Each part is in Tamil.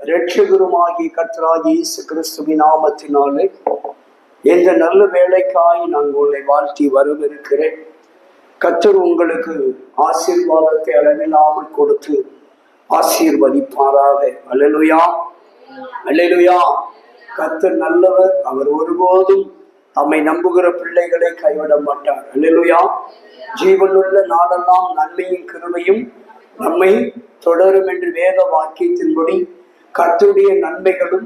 இரட்சகருமாகிய கர்த்தராகிய இயேசு கிறிஸ்துவின் நாமத்தினாலே இந்த நல்ல வேலைக்காய் நான் உங்களை வாழ்த்தி வரவிருக்கிறேன். கர்த்தர் உங்களுக்கு ஆசீர்வாதத்தை அளவில்லாமல் கொடுத்து ஆசீர்வதிப்பாராக. அல்லேலூயா, அல்லேலூயா. கர்த்தர் நல்லவர். அவர் ஒருபோதும் தம்மை நம்புகிற பிள்ளைகளை கைவிட மாட்டார். அல்லேலூயா. ஜீவனுள்ள நாளெல்லாம் நன்மையும் கிருபையும் நம்மை தொடரும் என்று வேத வாக்கியத்தின்படி கர்த்தருடைய நன்மைகளும்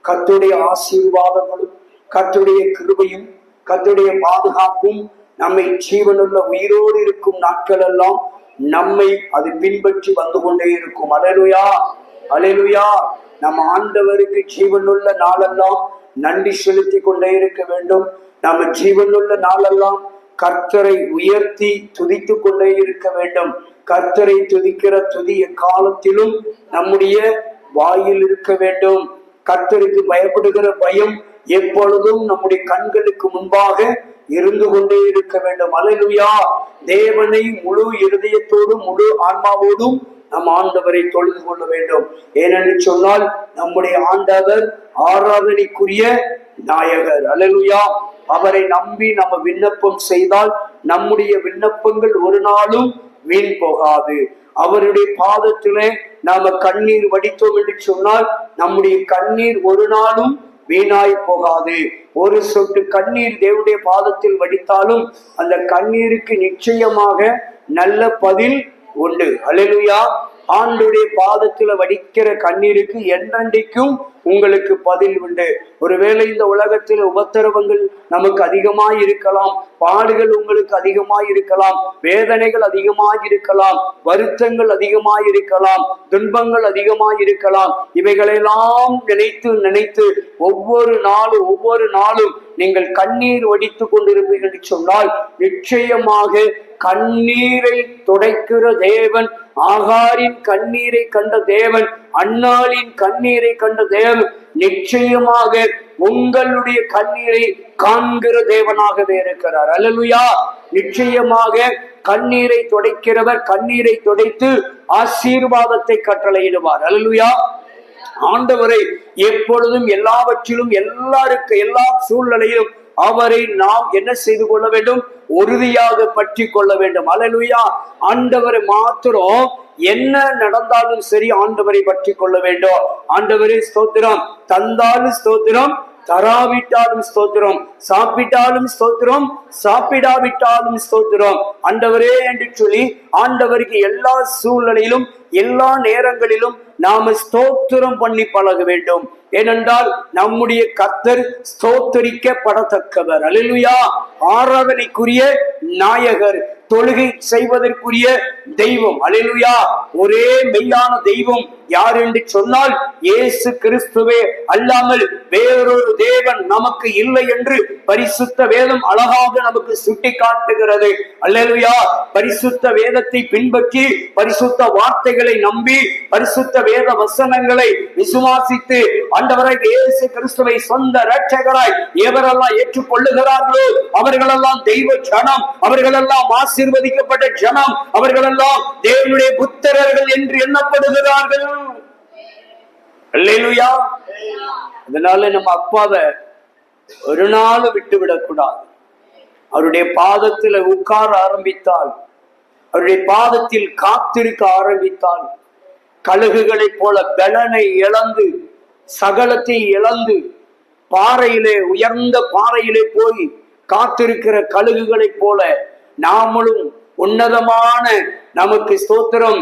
கர்த்தருடைய ஆசீர்வாதங்களும் கர்த்தருடைய கிருபையும் கர்த்தருடைய பாதுகாப்பும் நம்மை ஜீவனுள்ள உயிரோடு இருக்கும் நாட்கள் எல்லாம் நம்மை அது பின்பற்றி வந்து கொண்டே இருக்கும். அல்லேலூயா, அல்லேலூயா. நம்ம ஆண்டவருக்கு ஜீவனுள்ள நாளெல்லாம் நன்றி செலுத்தி கொண்டே இருக்க வேண்டும். நம்ம ஜீவனுள்ள நாளெல்லாம் கர்த்தரை உயர்த்தி துதித்து கொண்டே இருக்க வேண்டும். கர்த்தரை துதிக்கிற துதி எக்காலத்திலும் நம்முடைய வாயில் இருக்க வேண்டும். கர்த்தருக்கு பயப்படுகிற பயம் எப்பொழுதும் நம்முடைய கண்களுக்கு முன்பாக இருந்து கொண்டே இருக்க வேண்டும். அல்லேலூயா. தேவனை முழு இருதயத்தோடும் முழு ஆன்மாவோடும் நம் ஆண்டவரை தொழுது கொள்ள வேண்டும். ஏனென்று சொன்னால் நம்முடைய ஆண்டவர் ஆராதனைக்குரிய நாயகர். அல்லேலூயா. அவரை நம்பி நம்ம விண்ணப்பம் செய்தால் நம்முடைய விண்ணப்பங்கள் ஒரு நாளும் வீண் போகாது. அவருடைய பாதத்திலே நாம கண்ணீர் வடித்தோம் என்று சொன்னால் நம்முடைய கண்ணீர் ஒரு நாளும் வீணாய் போகாது. ஒரு சொட்டு கண்ணீர் தேவனுடைய பாதத்தில் வடித்தாலும் அந்த கண்ணீருக்கு நிச்சயமாக நல்ல பதில் உண்டு. அல்லேலூயா. ஆண்டுடைய பாதத்துல வடிக்கிற கண்ணீருக்கு என்னென்றைக்கும் உங்களுக்கு பதில் உண்டு. ஒருவேளை இந்த உலகத்தில் உபத்திரவங்கள் நமக்கு அதிகமாய் இருக்கலாம், பாடுகள் உங்களுக்கு அதிகமாய் இருக்கலாம், வேதனைகள் அதிகமாய் இருக்கலாம், வருத்தங்கள் அதிகமாய் இருக்கலாம், துன்பங்கள் அதிகமாய் இருக்கலாம். இவைகளெல்லாம் நினைத்து நினைத்து ஒவ்வொரு நாளும் நீங்கள் கண்ணீர் வடித்து கொண்டிருப்பீர்கள் என்று சொன்னால் நிச்சயமாக கண்ணீரை துடைக்கிற தேவன், ஆகாரின் கண்ணீரை கண்ட தேவன், அன்னாளின் கண்ணீரை கண்ட தேவன் நிச்சயமாக உங்களுடைய கண்ணீரை காண்கிற தேவனாகவே இருக்கிறார். அல்லேலூயா. நிச்சயமாக கண்ணீரை துடைக்கிறவர் கண்ணீரை துடைத்து ஆசீர்வாதத்தை கட்டளையிடுவார். அல்லேலூயா. ஆண்டவரை எப்பொழுதும் எல்லாவற்றிலும் எல்லா சூழ்நிலையிலும் அவரை நாம் என்ன செய்து கொள்ள வேண்டும்? உறுதியாக பற்றி கொள்ள வேண்டும். அல்லேலூயா. ஆண்டவரை மாத்திரம் என்ன நடந்தாலும் சரி ஆண்டவரை பற்றி கொள்ள வேண்டும். ஆண்டவரே ஸ்தோத்திரம், தந்தாலும் ஸ்தோத்திரம், தராவிட்டாலும் ஸ்தோத்திரம், சாப்பிட்டாலும் ஸ்தோத்திரம், சாப்பிடாவிட்டாலும் ஸ்தோத்திரம் ஆண்டவரே என்று சொல்லி ஆண்டவருக்கு எல்லா சூழ்நிலையிலும் எல்லா நேரங்களிலும் நாம ஸ்தோத்திரம் பண்ணி பழக வேண்டும். ஏனென்றால் நம்முடைய கர்த்தர் ஸ்தோத்தரிக்கப்படத்தக்கவர். அல்லேலூயா. ஆராதனைக்குரிய நாயகர், தொழுகை செய்வதற்குரிய தெய்வம். அல்லேலூயா. ஒரே மெய்யான தெய்வம் யார் என்று சொன்னால் இயேசு கிறிஸ்துவே அல்லாமல் வேறொரு தேவன் நமக்கு இல்லை என்று பரிசுத்த வேதம் அழகாக நமக்கு சுட்டி காட்டுகிறது. அல்லேலூயா. பரிசுத்த வேதத்தை பின்பற்றி பரிசுத்த வார்த்தைகளை நம்பி பரிசுத்த வேத வசனங்களை விசுவாசித்து ஆண்டவராகிய இயேசு கிறிஸ்துவை சொந்த இரட்சகராய் எவரெல்லாம் ஏற்றுக்கொள்ளுகிறார்களோ அவர்களெல்லாம் தெய்வ ஜனம், அவர்களெல்லாம் ஆசீர்வதிக்கப்பட்ட ஜனம், அவர்களெல்லாம் தேவனுடைய புத்திரர்கள் என்று எண்ணப்படுகிறார்கள். அல்லேலூயா. அதனால நம்ம அப்பாவை ஒரு நாள் விட்டுவிடக் கூடாது. அவருடைய பாதத்தில் உட்கார ஆரம்பித்தால், அவருடைய பாதத்தில் காத்திருக்க ஆரம்பித்தால், கழுகுகளைப் போல பலனை இழந்து சகலத்தை இழந்து பாறையிலே உயர்ந்த பாறையிலே போய் காத்திருக்கிற கழுகுகளைப் போல நாமளும் உன்னதமான நமக்கு ஸ்தோத்திரம்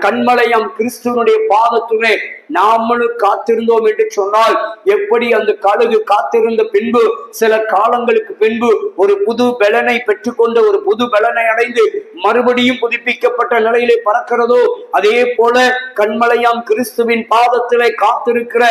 கண்மலையம் கிறிஸ்துவனுடைய பாதத்துமே நாமளும் காத்திருந்தோம் என்று சொன்னால் எப்படி அந்த கழுகு காத்திருந்த பின்பு சில காலங்களுக்கு பின்பு ஒரு புது பலனை பெற்றுக்கொண்டு ஒரு புது பலனை அடைந்து மறுபடியும் புதுப்பிக்கப்பட்ட நிலையிலே பறக்கிறதோ அதே போல கண்மலையாம் கிறிஸ்துவின் பாதத்திலே காத்திருக்கிற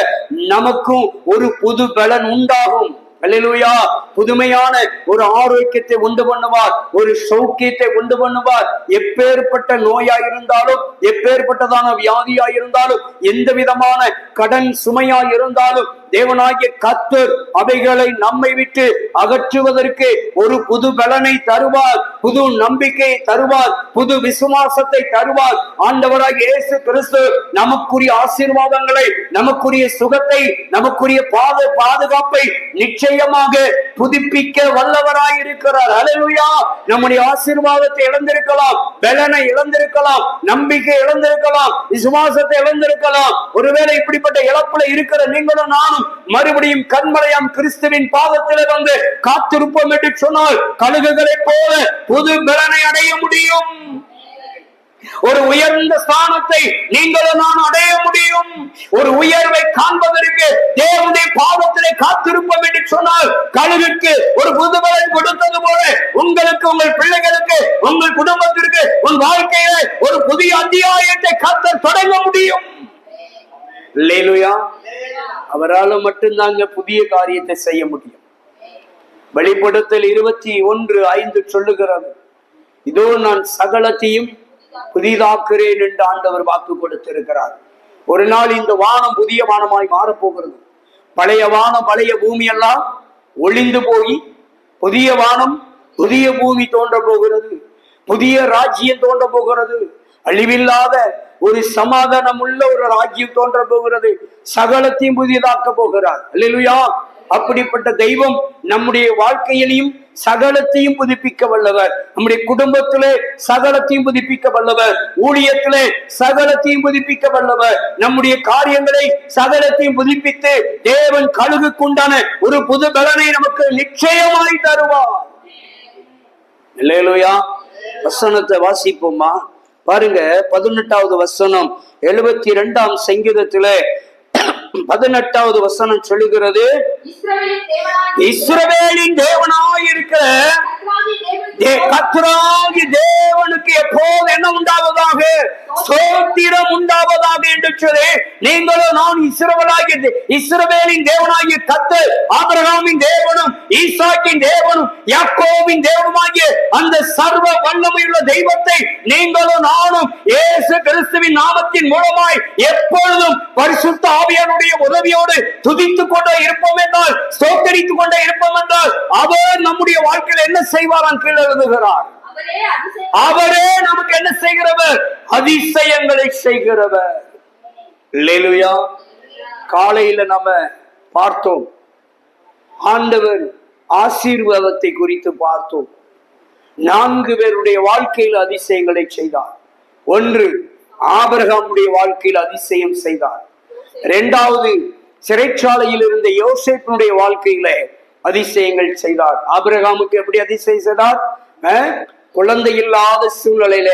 நமக்கும் ஒரு புது பலன் உண்டாகும். அல்லேலூயா. புதுமையான ஒரு ஆரோக்கியத்தை உண்டு பண்ணுவார், ஒரு சௌக்கியத்தை உண்டு பண்ணுவார். எப்பேற்பட்ட நோயா இருந்தாலும், எப்பேற்பட்டதான வியாதியா இருந்தாலும், எந்த விதமான கடன் சுமையா இருந்தாலும் தேவனாகிய கர்த்தர் அவைகளை நம்மை விட்டு அகற்றுவதற்கு ஒரு புது பலனை தருவார், புது நம்பிக்கையை தருவார், புது விசுவாசத்தை தருவார். ஆண்டவராகிய இயேசு கிறிஸ்து நமக்குரிய ஆசீர்வாதங்களை, நமக்குரிய சுகத்தை, நமக்குரிய பாதுகாப்பை நிச்சயமாக புதுப்பிக்க வல்லவராயிருக்கிறார். அல்லேலூயா. நம்முடைய ஆசீர்வாதத்தை இழந்திருக்கலாம், பலனை இழந்திருக்கலாம், நம்பிக்கை இழந்திருக்கலாம், விசுவாசத்தை இழந்திருக்கலாம். ஒருவேளை இப்படிப்பட்ட இழப்புல இருக்கிற நீங்களும் நானும் மறுபடியும் கண்மலையாம் கிறிஸ்துவின் பாதத்திலே வந்து காத்திருப்போம் என்று சொன்னால் கழுகுகளை போல புது பலனை அடைய முடியும். ஒரு உயர்ந்த ஸ்தானத்தை நீங்களும் நான் அடைய முடியும். ஒரு உயர்வை காண்பதற்கு தேவனுடைய பாதத்திலே காத்திருப்போம் என்று சொன்னால் கழுகுக்கு ஒரு புது பலன் கொடுத்தது போல உங்களுக்கு, உங்கள் பிள்ளைகளுக்கு, உங்கள் குடும்பத்திற்கு, உங்கள் வாழ்க்கையில ஒரு புதிய அத்தியாயத்தை கர்த்தர் தொடங்க முடியும். அல்லேலூயா. அவரால் மட்டும்தாங்க புதிய காரியத்தை செய்ய முடியும். வெளிப்படுத்தல் 21:5 சொல்லுகிறது, இதோ நான் சகலத்தையும் புதிதாக்குறேன் என்று ஆண்டவர் வாக்கு கொடுத்திருக்கிறார். ஒரு நாள் இந்த வானம் புதிய வானமாய் மாறப்போகிறது. பழைய வானம், பழைய பூமி எல்லாம் ஒளிந்து போய் புதிய வானம், புதிய பூமி தோன்ற போகிறது. புதிய ராஜ்யம் தோன்ற போகிறது. அழிவில்லாத ஒரு சமாதானம் உள்ள ஒரு ராஜ்யம் தோன்ற போகிறது. சகலத்தையும் புதியதாக்க போகிறார். அல்லேலூயா. அப்படிப்பட்ட தெய்வம் நம்முடைய வாழ்க்கையிலையும் சகலத்தையும் புதுப்பிக்க வல்லவர். நம்முடைய குடும்பத்திலே சகலத்தையும் புதுப்பிக்க வல்லவர். ஊழியத்திலே சகலத்தையும் புதுப்பிக்க வல்லவர். நம்முடைய காரியங்களை சகலத்தையும் புதுப்பித்து தேவன் கழுகுக்குண்டான ஒரு புது பலனை நமக்கு நிச்சயமாய் தருவார். அல்லேலூயா. வசனத்தை வாசிப்போமா? பாருங்க, 18வது வசனம் 72ஆம் சங்கீதத்திலே 18வது வசனம் சொல்லுகிறது, இஸ்ரவேலின் தேவனாயிருக்கிற கர்த்தராகிய தேவனுக்கு எப்போது என்ன உண்டாவதாக? ஸ்தோத்திரம் உண்டாவதாக என்று சொல்லி, நீங்களும் நான் இஸ்ரவேலின் தேவனாகிய கர்த்தர், ஆபிரகாமின் தேவனும் ஈசாக்கின் தேவனும் யாக்கோபின் தேவனுமாகிய அந்த சர்வ வல்லமையுள்ள தெய்வத்தை நீங்களும் நானும் இயேசு கிறிஸ்துவின் நாமத்தின் மூலமாய் எப்பொழுதும் பரிசுத்த ஆவியானுடைய உதவியோடு துதித்துக் கொண்டே இருப்போம் என்றால், ஸ்தோத்தரித்துக் கொண்டே இருப்போம் என்றால், அவர் நம்முடைய வாழ்க்கையில் என்ன செய்வாராம் கீழே எழுதுகிறார். அவரே நமக்கு என்ன செய்கிறவர்? அதிசயங்களை செய்கிறவர். அல்லேலூயா. காலையில நம்ம பார்த்தோம், ஆண்டவர் ஆசீர்வாதத்தை குறித்து பார்த்தோம். 4 பேருடைய வாழ்க்கையில் அதிசயங்களை செய்தார். 1, ஆபிரகாமுடைய வாழ்க்கையில் அதிசயம் செய்தார். 2வது, சிறைச்சாலையில் இருந்த யோசேப்பினுடைய வாழ்க்கையில அதிசயங்கள் செய்தார். ஆபிரகாமுக்கு எப்படி அதிசயம் செய்தார்? குழந்தை இல்லாத சூழ்நிலையில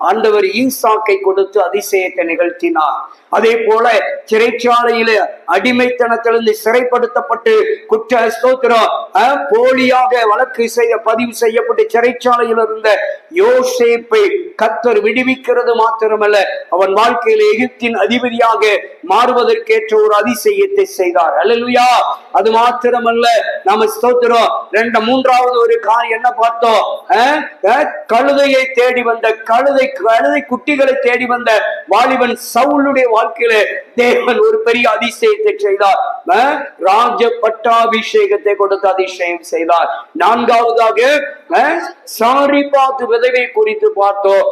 ஆண்டவர் ஈசாக்கை கொடுத்து அதிசயத்தை நிகழ்த்தினார். அதே போல சிறைச்சாலையில அடிமைத்தனத்திலிருந்து சிறைப்படுத்தப்பட்டு போலியாக வழக்கு பதிவு செய்யப்பட்டு சிறைச்சாலையில் இருந்த யோசேப்பை கர்த்தர் விடுவிக்கிறது மாத்திரமல்ல, அவன் வாழ்க்கையில எகிப்தின் அதிபதியாக மாறுவதற்கேற்ற ஒரு அதிசயத்தை செய்தார். அல்லேலூயா. அது மாத்திரமல்ல, நாம ஸ்தோத்திரம் 3வது ஒரு காரியம் என்ன பார்த்தோம்? கழுதையை தேடி வந்த கழுதை குட்டிகளை தேடி வந்த வாலிபன் சவுலுடைய வாழ்க்கையில தேவன் ஒரு பெரிய அதிசயத்தை செய்தார். ராஜ பட்டாபிஷேகத்தை கொடுத்து அதிசயம் செய்தார். 4வதாக சாரிபாத் விதவை குறித்து பார்த்தோம்.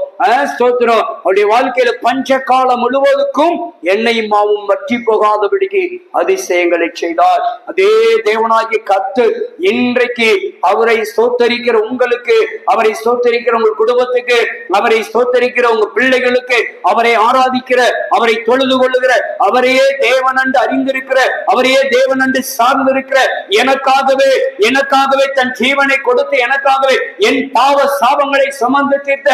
ஸ்தோத்திரம். அவருடைய வாழ்க்கையில பஞ்ச காலம் முழுவதுக்கும் எண்ணெயும் மாவும் வற்றி போகாதபடிக்கு அதிசயங்களை செய்தார். அதே தேவனாகிய கர்த்தர் இன்றைக்கு அவரை ஸ்தோத்தரிக்கிற உங்களுக்கு, அவரை ஸ்தோத்தரிக்கிற உங்கள் குடும்பத்துக்கு, அவரை ஸ்தோத்தரிக்கிற உங்க பிள்ளைகளுக்கு, அவரை ஆராதிக்கிற, அவரை தொழுது கொள்ளுகிற, அவரையே தேவன் என்று அறிந்திருக்கிற, அவரையே தேவன் என்று சார்ந்திருக்கிற, எனக்காகவே தன் ஜீவனை கொடுத்து எனக்காகவே என் பாவ சாபங்களை சுமந்து தீர்த்த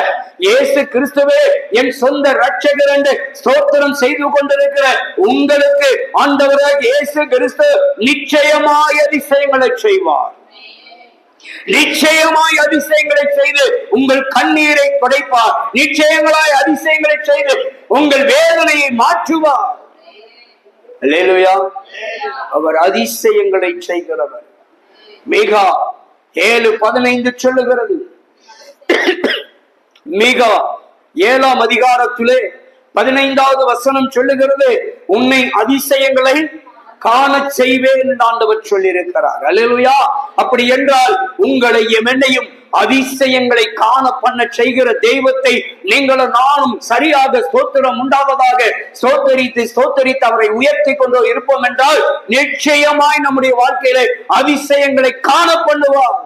இயேசு கிறிஸ்துவே என் சொந்த இரட்சகர் என்று ஸ்தோத்திரம் செய்து கொண்டிருக்கிற உங்களுக்கு ஆண்டவராகிய இயேசு கிறிஸ்து நிச்சயமாய் அதிசயங்களை செய்வார். நிச்சயமாய் அதிசயங்களை செய்து உங்கள் கண்ணீரை துடைப்பார். நிச்சயங்களாய் அதிசயங்களை செய்து உங்கள் வேதனையை மாற்றுவார். அல்லேலூயா. அவர் அதிசயங்களை செய்கிறவர். மீகா 7:15 சொல்லுகிறது. மீகா 7ஆம் அதிகாரத்திலே 15வது வசனம் சொல்லுகிறது, உன்னை அதிசயங்களை காண செய்வேன் என்று ஆண்டவர் சொல்லியிருக்கிறார். அல்லேலூயா. அப்படி என்றால் உங்களை என்னையும் அதிசயங்களை காண பண்ண செய்கிற தெய்வத்தை நீங்களும் நானும் சரியாக ஸ்தோத்திரம் உண்டாவதாக ஸ்தோத்தரித்து அவரை உயர்த்தி கொண்டு இருப்போம் என்றால் நிச்சயமாய் நம்முடைய வாழ்க்கையில அதிசயங்களை காண பண்ணுவார்.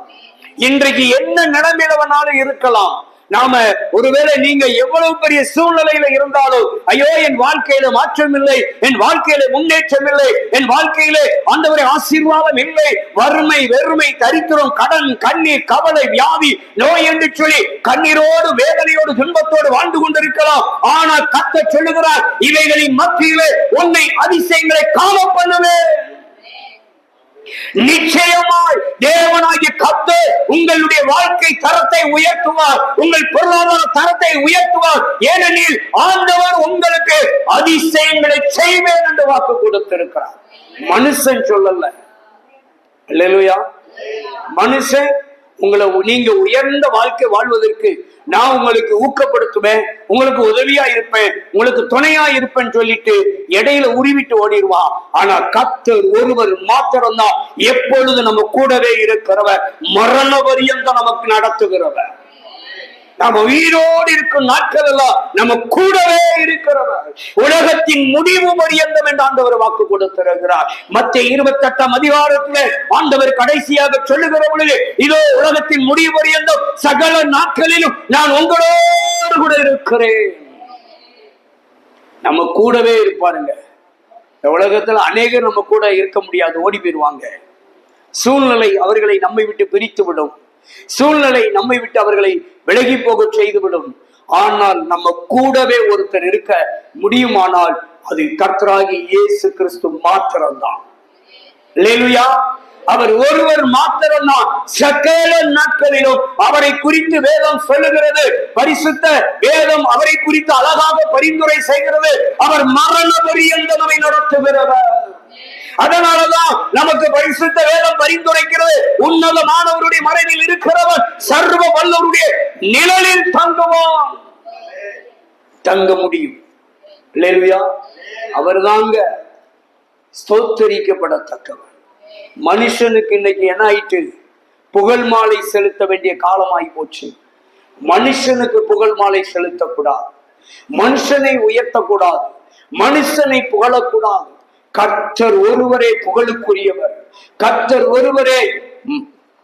இன்றைக்கு என்ன நிலைமையிலவனாலும் இருக்கலாம். நாம ஒருவேளை நீங்க எவ்வளவு பெரிய சூழ்நிலையில இருந்தாலும், ஐயோ என் வாழ்க்கையில மாற்றம் இல்லை, என் வாழ்க்கையில முன்னேற்றம் இல்லை, என் வாழ்க்கையில ஆண்டவரே ஆசீர்வாதம் இல்லை, வறுமை, வெறுமை, தரித்திரம், கடன், கண்ணீர், கவலை, வியாதி, நோய் என்று சொல்லி கண்ணீரோடு வேதனையோடு துன்பத்தோடு வாழ்ந்து கொண்டிருக்கலாம். ஆனால் கர்த்தர் சொல்லுகிறார், இவைகளின் மத்தியிலே உன்னை அதிசயங்களை காண பண்ணுவேன். நிச்சயமாய் தேவனாகிய கர்த்தர் உங்களுடைய வாழ்க்கை தரத்தை உயர்த்துவார், உங்கள் பொருளாதார தரத்தை உயர்த்துவார். ஏனெனில் ஆண்டவர் உங்களுக்கு அதிசயங்களை செய்வேன் என்று வாக்கு கொடுத்திருக்கிறார். மனுஷன் சொல்லல. அல்லேலூயா. மனுஷன் உங்களை நீங்க உயர்ந்த வாழ்க்கை வாழ்வதற்கு நான் உங்களுக்கு ஊக்கப்படுத்துவேன், உங்களுக்கு உதவியா இருப்பேன், உங்களுக்கு துணையா இருப்பேன்னு சொல்லிட்டு இடையில உருவிட்டு ஓடிடுவான். ஆனா கர்த்தர் ஒருவர் மாத்திரம்தான் எப்பொழுது நம்ம கூடவே இருக்கிறவர், மரண பரியந்தம் நமக்கு நடத்துகிறவர். நம்ம உயிரோடு இருக்கும் நாட்கள் எல்லாம் நம்ம கூடவே இருக்கிறவர். உலகத்தின் முடிவு பரியந்தம் என்று ஆண்டவர் வாக்கு கொடுத்திருக்கிறார். மத்தேயு 28ஆம் அதிகாரத்திலே ஆண்டவர் கடைசியாக சொல்லுகிற பொழுது, இதோ உலகத்தின் முடிவு பரியந்தம் சகல நாட்களிலும் நான் உங்களோடு கூட இருக்கிறேன். நம்ம கூடவே இருப்பாருங்க. இந்த உலகத்துல அநேகர் நம்ம கூட இருக்க முடியாது, ஓடி போயிடுவாங்க. சூழ்நிலை அவர்களை நம்மை விட்டு பிரித்து விடும், சூழ்நிலை நம்மை விட்டு அவர்களை விலகி போக செய்துவிடும். ஆனால் நம்ம கூடவே ஒருத்தர் இருக்க முடியுமானால் அது கர்த்தராகிய இயேசு கிறிஸ்து மாத்திரம்தான். அல்லேலூயா. அவர் ஒருவர் மாத்திரம்தான். சகல நாட்களிலும் அவரை குறித்து வேதம் சொல்லுகிறது, பரிசுத்த வேதம் அவரை குறித்து அழகாக பரிந்துரை செய்கிறது. அவர் மரண பரியந்தம் நம்மை நடத்துகிறவர். அதனாலதான் நமக்கு பரிசுத்த வேதம் பரிந்துரைக்கிறது, உன்னதமானவருடைய மறைவில் இருக்கிறவர் சர்வ வல்லவருடைய நிழலில் தங்குவான். தங்க முடியும். அல்லேலூயா. அவர் தாங்க ஸ்தோத்தரிக்கப்படத்தக்கவர். மனுஷனுக்கு இன்னைக்கு என்ன ஆயிட்டு, புகழ் மாலை செலுத்த வேண்டிய காலமாய் போச்சு. மனுஷனுக்கு புகழ் மாலை செலுத்தக்கூடாது, மனுஷனை உயர்த்தக்கூடாது, மனுஷனை புகழக்கூடாது. கர்த்தர் ஒருவரே புகழுக்குரியவர், கர்த்தர் ஒருவரே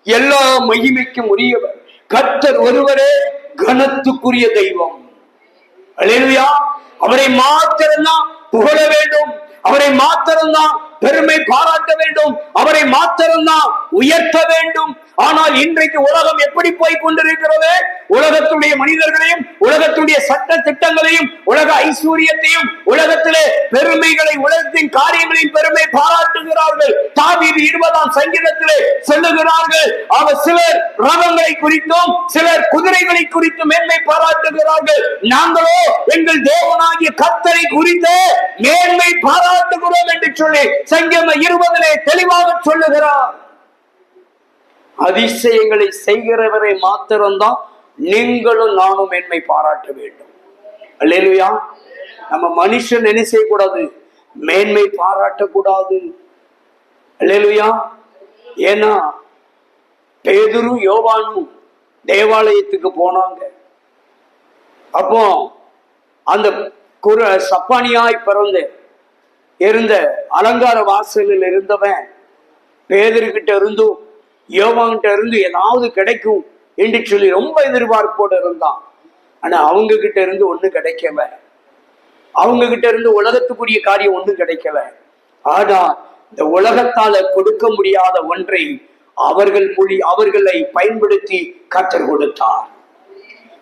எல்லா மகிமைக்கும் உரியவர், கர்த்தர் ஒருவரே கனத்துக்குரிய தெய்வம். அல்லேலூயா. அவரை மாத்திரம்தான் புகழ வேண்டும், அவரை மாத்திரம்தான் பெருமை பாராட்ட வேண்டும், அவரை மாத்திரம்தான் உயர்த்த வேண்டும். ஆனால் இன்றைக்கு உலகம் எப்படி போய் கொண்டிருக்கிறது? உலகத்துடைய மனிதர்களையும், உலகத்துடைய சட்ட திட்டங்களையும், உலக ஐஸ்வர்யத்தையும், உலகத்திலே பெருமைகளை, உலகத்தின் காரியங்களின் பெருமை பாராட்டுகிறார்கள். தாவீது 20ஆம் சங்கீதத்திலே சொல்லுகிறார்கள், அவர் சிலர் ரதங்களை குறித்தும் சிலர் குதிரைகளை குறித்தும் மேன்மை பாராட்டுகிறார்கள், நாங்களோ எங்கள் தேவனாகிய கர்த்தரை குறித்து மேன்மை பாராட்டுகிறோம் என்று சொல்லி சங்கீதம் 20 தெளிவாக சொல்லுகிறார். அதிசயங்களை செய்கிறவரை மாத்திரம்தான் நீங்களும் நானும் மேன்மை பாராட்ட வேண்டும். அல்லேலூயா. நம்ம மனுஷன் என்ன செய்யக்கூடாது, மேன்மை பாராட்டக்கூடாது. அல்லேலூயா. ஏன்னா பேதுரு யோவானும் தேவாலயத்துக்கு போனாங்க. அப்போ அந்த சப்பானியாய் பிறந்த இருந்த அலங்கார வாசலில் இருந்தவன் பேதுருகிட்ட இருந்தும் யோவான்கிட்ட இருந்து ஏதாவது கிடைக்கும் என்று சொல்லி ரொம்ப எதிர்பார்ப்போடு இருந்தான். ஆனா அவங்க கிட்ட இருந்து ஒண்ணு கிடைக்கல, அவங்க கிட்ட இருந்து உலகத்துக்குரிய காரியம் ஒண்ணு கிடைக்கல. ஆனா இந்த உலகத்தால கொடுக்க முடியாத ஒன்றை அவர்களை பயன்படுத்தி கர்த்தர் கொடுத்தார்.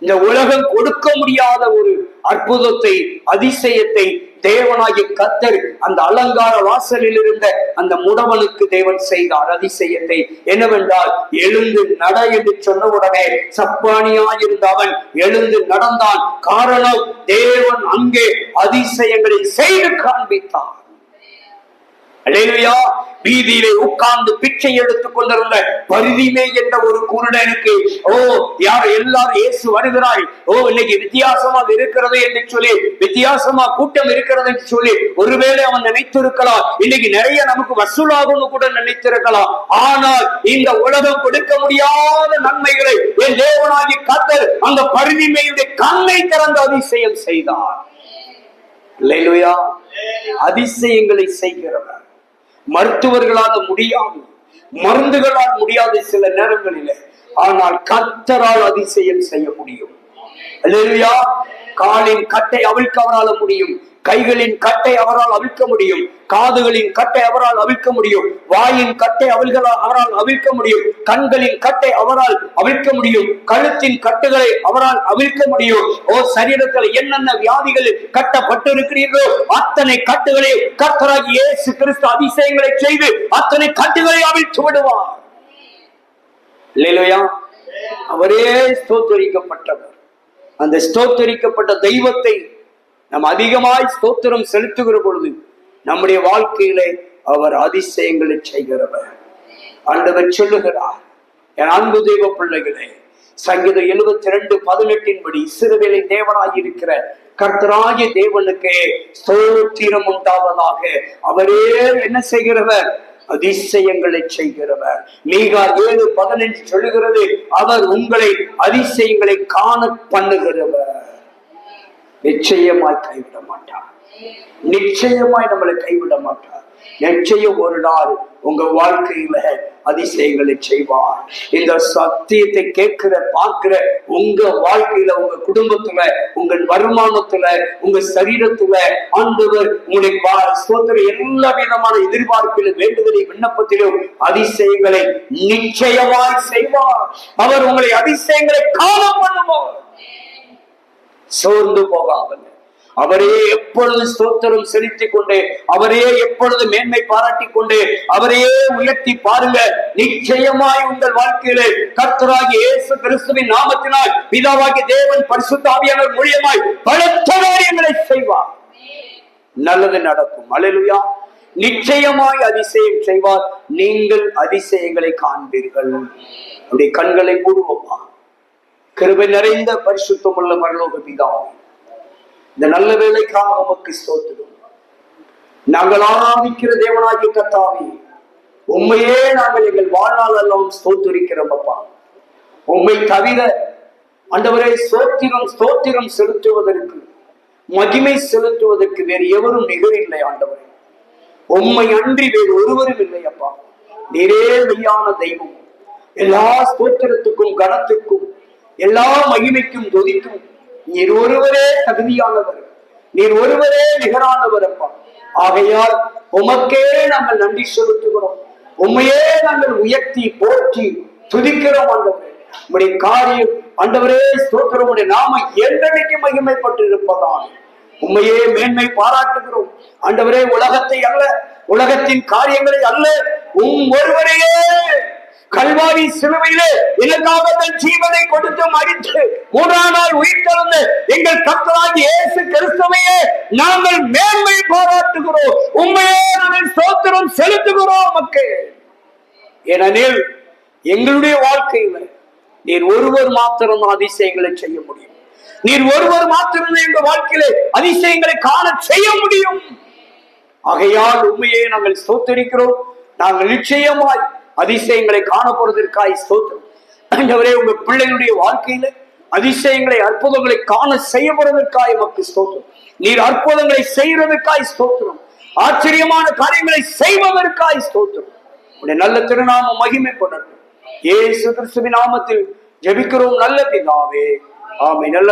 இந்த உலகம் கொடுக்க முடியாத ஒரு அற்புதத்தை, அதிசயத்தை தேவனாகிய கர்த்தர் அந்த அலங்கார வாசலில் இருந்த அந்த முடவனுக்கு தேவன் செய்தார். அதிசயத்தை என்னவென்றால், எழுந்து நட என்று சொன்ன உடனே சப்பானியாயிருந்த அவன் எழுந்து நடந்தான். காரணம், தேவன் அங்கே அதிசயங்களை செய்து காண்பித்தார். அல்லேலூயா. வீதியிலே உட்கார்ந்து பிச்சை எடுத்துக் கொண்டிருந்த பரிதிமே என்ற ஒரு குருடனுக்கு யார் எல்லாரும் இயேசு வருகிறாய், இன்னைக்கு வித்தியாசமாக இருக்கிறது என்று சொல்லி, வித்தியாசமா கூட்டம் இருக்கிறது என்று சொல்லி ஒருவேளை அவன் நினைத்திருக்கலாம். இன்னைக்கு நிறைய நமக்கு வசூலாகும் கூட நினைத்திருக்கலாம். ஆனால் இந்த உலகம் கொடுக்க முடியாத நன்மைகளை என் தேவனாகி கர்த்தர் அந்த பரிதிமையுடைய கண்ணை திறந்து அதிசயம் செய்தார். அல்லேலூயா. அதிசயங்களை செய்கிறவர். மருத்துவர்களால் முடியாது, மருந்துகளால் முடியாது சில நேரங்களிலே, ஆனால் கர்த்தரால் அதிசயம் செய்ய முடியும். அல்லேலூயா. காலின் கட்டை அவிழ்க்க அவரால் முடியும், கைகளின் கட்டை அவரால் அவிழ்க்க முடியும், காதுகளின் கட்டை அவரால் அவிழ்க்க முடியும், வாயின் கட்டை அவரால் அவிழ்க்க முடியும், கண்களின் கட்டை அவரால் அவிழ்க்க முடியும், கழுத்தின் கட்டுகளை அவரால் அவிழ்க்க முடியும். சரீரத்தில் என்னென்ன வியாதிகள் கட்டப்பட்டிருக்கிறீர்களோ அத்தனை கட்டுகளை கர்த்தராகிய இயேசு கிறிஸ்து அதிசயங்களை செய்து அத்தனை கட்டுகளை அவிழ்த்து விடுவார். அல்லேலூயா. அவரே ஸ்தோத்திரிக்கப்பட்டவர். அந்த ஸ்தோத்திரிக்கப்பட்ட தெய்வத்தை நாம் அதிகமாய் ஸ்தோத்திரம் செலுத்துகிற பொழுது நம்முடைய வாழ்க்கையிலே அவர் அதிசயங்களை செய்கிறவர். ஆண்டவர் சொல்லுகிறார், என் அன்பு தெய்வ பிள்ளைகளே, சங்கீதம் 72:18 படி இஸ்ரவேலை தேவனாய் இருக்கிற கர்த்தராகிய தேவனுக்கு ஸ்தோத்திரம் உண்டாவதாக. அவரே என்ன செய்கிறவர்? அதிசயங்களை செய்கிறவர். மீகா 7:15 சொல்லுகிறது, அவர் உங்களை அதிசயங்களை காண பண்ணுகிறவர். நிச்சயமாய் கைவிட மாட்டார். நிச்சயமாய் நம்மளை கைவிட மாட்டார். நிச்சயம் ஒரு நாள் உங்க வாழ்க்கையில அதிசயங்களை செய்வார். இந்த சத்தியத்தை கேட்கிற பார்க்கிற உங்க வாழ்க்கையில, உங்க குடும்பத்துல, உங்கள் வருமானத்துல, உங்க சரீரத்துல ஆண்டவர் உங்களுடைய எல்லா விதமான எதிர்பார்ப்பிலும் வேண்டுதலை விண்ணப்பத்திலும் அதிசயங்களை நிச்சயமாய் செய்வார். அவர் உங்களை அதிசயங்களை காண பண்ணுவார். சோர்ந்து போகாமல் அவரே எப்பொழுது ஸ்தோத்திரம் செலுத்திக் கொண்டு, அவரே எப்பொழுது மேன்மை பாராட்டிக் கொண்டு, அவரையே உயர்த்தி பாருங்க. நிச்சயமாய் உங்கள் வாழ்க்கையிலே கர்த்தராகிய இயேசு கிறிஸ்துவின் நாமத்தினால் பிதாவாகிய தேவன் பரிசுத்த ஆவியானவர் மூலமாய் பலத்த காரியங்களை செய்வார். நல்லது நடக்கும். அல்லேலூயா. நிச்சயமாய் அதிசயம் செய்வார். நீங்கள் அதிசயங்களை காண்பீர்கள். அப்படி கண்களை மூடுவோமா? கிருபை நிறைந்த பரிசுத்தமுள்ள பரலோக பிதாவே, இந்த நல்ல வேளைக்காக உமக்கு ஸ்தோத்திரம். நாங்கள் ஆராதிக்கிற தேவனாகிய கர்த்தாவே, உண்மையே நாங்கள் எங்கள் வாழ்நாள் எல்லாம் ஸ்தோத்திரிக்கிறோம் அப்பா. உண்மை தவிர ஆண்டவரே ஸ்தோத்திரம் செலுத்துவதற்கு, மகிமை செலுத்துவதற்கு வேறு எவரும் நிகரில்லை ஆண்டவரே. உண்மை அன்றி வேறு ஒருவரும் இல்லை அப்பா. நீரே மெய்யான தெய்வம். எல்லா ஸ்தோத்திரத்துக்கும் கனத்துக்கும் எல்லா மகிமைக்கும் துதிக்கும் நீர் ஒருவரே தகுதியானவர். நீர் ஒருவரே நிகரானவர் அப்பா. ஆகையால் உமக்கே நாங்கள் நன்றி செலுத்துகிறோம். உண்மையே நாங்கள் உயர்த்தி போற்றி துதிக்கிறோம் ஆண்டவரே. உம்முடைய காரியம் ஆண்டவரே ஸ்தோத்திரம். உம்முடைய நாம என்றைக்கு மகிமைப்பட்டு இருப்பதால் உண்மையே மேன்மை பாராட்டுகிறோம் ஆண்டவரே. உலகத்தை அல்ல, உலகத்தின் காரியங்களை அல்ல, ஒருவரையே கல்வாரி சிலுவையிலே எனக்காக தன் ஜீவனை கொடுத்து மரித்து 3ஆம் நாள் உயிர்த்தெழுந்த எங்கள் கர்த்தராகிய இயேசு கிறிஸ்துவையே நாங்கள் மேன்மை பாராட்டுகிறோம். உண்மையே நாங்கள் ஸ்தோத்திரம் செலுத்துகிறோம் மக்கள். ஏனெனில் எங்களுடைய வாழ்க்கையில நீர் ஒருவர் மாத்திரம் அதிசயங்களை செய்ய முடியும். நீர் ஒருவர் மாத்திரம் எங்கள் வாழ்க்கையில அதிசயங்களை காண செய்ய முடியும். ஆகையால் உண்மையே நாங்கள் ஸ்தோத்திரிக்கிறோம். நாங்கள் நிச்சயமாய் அதிசயங்களை காணப்படுவதற்காய் ஸ்தோத்திரம். ஆண்டவரே, உங்க பிள்ளைகளுடைய வாழ்க்கையில அதிசயங்களை அற்புதங்களை காண செய்யப்படுவதற்காய் உமக்கு ஸ்தோத்திரம். நீர் அற்புதங்களை செய்வதற்காய் ஸ்தோத்திரம். ஆச்சரியமான காரியங்களை செய்வதற்காய் ஸ்தோத்திரம். உடைய நல்ல திருநாமம் மகிமைப்படட்டும். இயேசு கிறிஸ்துவின் நாமத்தில் ஜெபிக்கிறோம் நல்ல பிதாவே. ஆமென். நல்ல